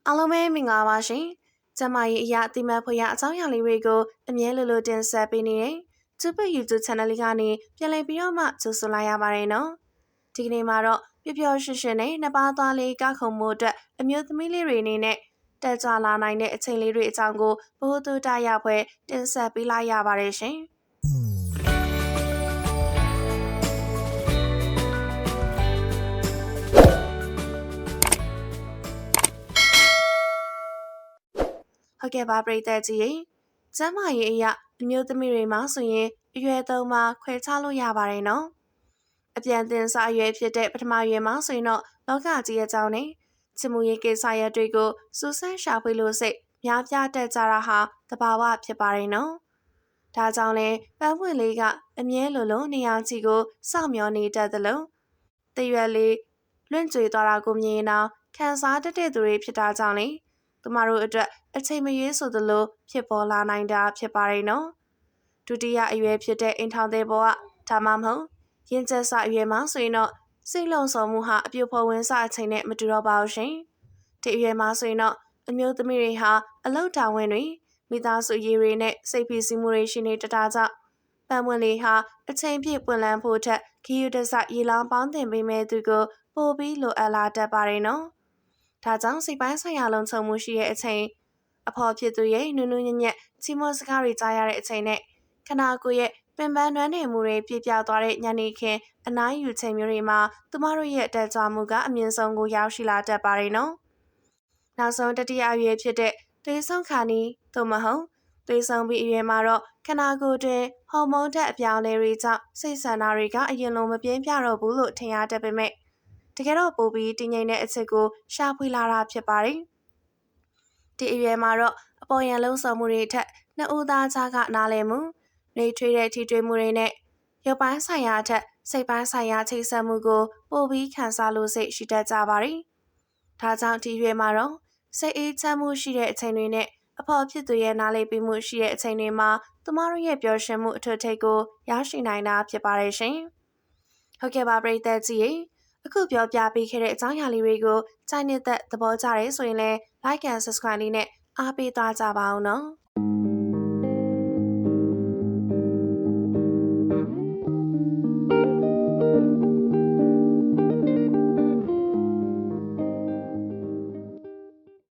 အားလုံးပဲမင်္ဂလာပါရှင်။ကျမရဲ့အရာအတိမတ်ဖွယ်ရအကြောင်းအရာလေးတွေကိုအမြဲလိုလိုတင်ဆက်ပေးနေတဲ့ Super YouTube Channel လေးကနေပြန်လည်ပြီးတော့မှကြိုဆိုလိုက်ရပါတယ်နော်။ဒီကနေ့မှာတော့ပျော်ပျော်ရွှင်ရွှင်နဲ့နှစ်ပါးသားလေးကောက်ခုံမှုအတွက်အမျိုးသမီးလေးတွေအနေနဲ့တက်ကြွလာနိုင်တဲ့အချိန်လေးတွေအကြောင်းကိုဘိုးတူတရဖွဲ့တင်ဆက်ပေးလိုက်ရပါတယ်ရှင်။ဟုတ်ကဲ့ပါပရိသတ်ကြီးရေကျမ်းမာရေးအရာအမျိုးသမီးတွေမှာဆိုရင်အရွယ်သုံးမှာခွဲခြားလို့ရပါတယ်နော်အပြန်သင်စာအရွယ်ဖြစ်တဲ့ပထမရွယ်မှာဆိုရင်တော့လောကကြီးရဲ့အကြောင်းနဲ့ချစ်မှုရေးကိစ္စရပ်တွေကိုစူးစမ်းရှာဖွေလို့စိတ်များပြားတက်ကြတာဟာသဘာဝဖြစ်ပါတယ်နော်ဒါကြောင့်လဲပန်းပွင့်လေးကအမြဲလိုလိုနေရာကြီးကိုစောင့်မျှော်နေတတ်သလိုတရွက်လေးလွင့်ကျွေသွားတာကိုမြင်ရင်တော့ခံစားတတ်တဲ့သူတွေဖြစ်တာကြောင့်လေသူမတို့အတွက်အချိန်မရွေးဆိုသလိုဖြစ်ပေါ်လာနိုင်တာဖြစ်ပါတယ်နော်ဒုတိယအရွယ်ဖြစ်တဲ့အိမ်ထောင်သည်ဘောကဒါမှမဟုတ်ရင်ကျက်စအရွယ်မှာဆိုရင်တော့စိတ်လုံဆောင်မှုဟာအပြိုဖော်ဝင်စအချိန်နဲ့မတူတော့ပါဘူးရှင်ဒီအရွယ်မှာဆိုရင်တော့အမျိုးသမီးတွေဟာအလောက်တာဝန်တွေမိသားစုရေးတွေနဲ့စိတ်ဖိစီးမှုတွေရှိနေတတာကြောင့်ပန်းဝင်လေးဟာအချိန်ပြည့်ပွင့်လန်းဖို့ထက်ခီးယူတစရေလောင်းပေါင်းတင်ပေးမဲ့သူကိုပို့ပြီးလိုအပ်လာတတ်ပါတယ်နော်ဒါကြောင့်စိတ်ပိုင်းဆိုင်ရာလုံခြုံမှုရှိတဲ့အချိန်အဖော်ဖြစ်သူရဲ့နူးနူးညံ့ညံ့ချီးမွမ်းစကားတွေကြားရတဲ့အချိန်နဲ့ခနာကိုရဲ့ပင်ပန်းနွမ်းနယ်မှုတွေပြပြောက်သွားတဲ့ညနေခင်းအနားယူချိန်မျိုးတွေမှာသူမတို့ရဲ့တက်ကြွမှုကအမြင့်ဆုံးကိုရောက်ရှိလာတတ်ပါတယ်နော်နောက်ဆုံးတတိယအရွယ်ဖြစ်တဲ့သွေးဆုံခါနီသို့မဟုတ်သွေးဆုံပြီးအရွယ်မှာတော့ခနာကိုတွင်ဟော်မုန်းဓာတ်အပြောင်းအလဲတွေကြောင့်စိတ်ဆန္ဒတွေကအရင်လိုမပြင်းပြတော့ဘူးလို့ထင်ရတတ်ပေမဲ့တကယ်တော့ပိုပြီးတည်ငြိမ်တဲ့အချက်ကိုရှာဖွေလာတာဖြစ်ပါတယ်ဒီအရွယ်မှာတော့အပေါ်ယံလုံးစုံမှုတွေထက်နှစ်ဦးသားကြားကနားလည်မှုနှွေးထွေးတဲ့ထိတွေ့မှုတွေနဲ့ရုပ်ပိုင်းဆိုင်ရာထက်စိတ်ပိုင်းဆိုင်ရာချိတ်ဆက်မှုကိုပိုပြီးခံစားလို့စိတ်ရှိတတ်ကြပါတယ်။ဒါကြောင့်ဒီရွယ်မှာတော့စိတ်အေးချမ်းမှုရှိတဲ့အချိန်တွေနဲ့အဖော်ဖြစ်သူရဲ့နားလည်ပြီးမှုရှိတဲ့အချိန်တွေမှာသူမတို့ရဲ့ပျော်ရွှင်မှုအထွတ်ထိပ်ကိုရရှိနိုင်တာဖြစ်ပါတယ်ရှင်။ဟုတ်ကဲ့ပါပရိသတ်ကြီးရေအခုပြောပြပေးခဲ့တဲ့အကြောင်းအရာလေးတွေကိုကြိုက်နေတဲ့သဘောကျတယ်ဆိုရင်လည်း like and subscribe လေးနဲ့အားပေးသွားကြပါအောင်နော်။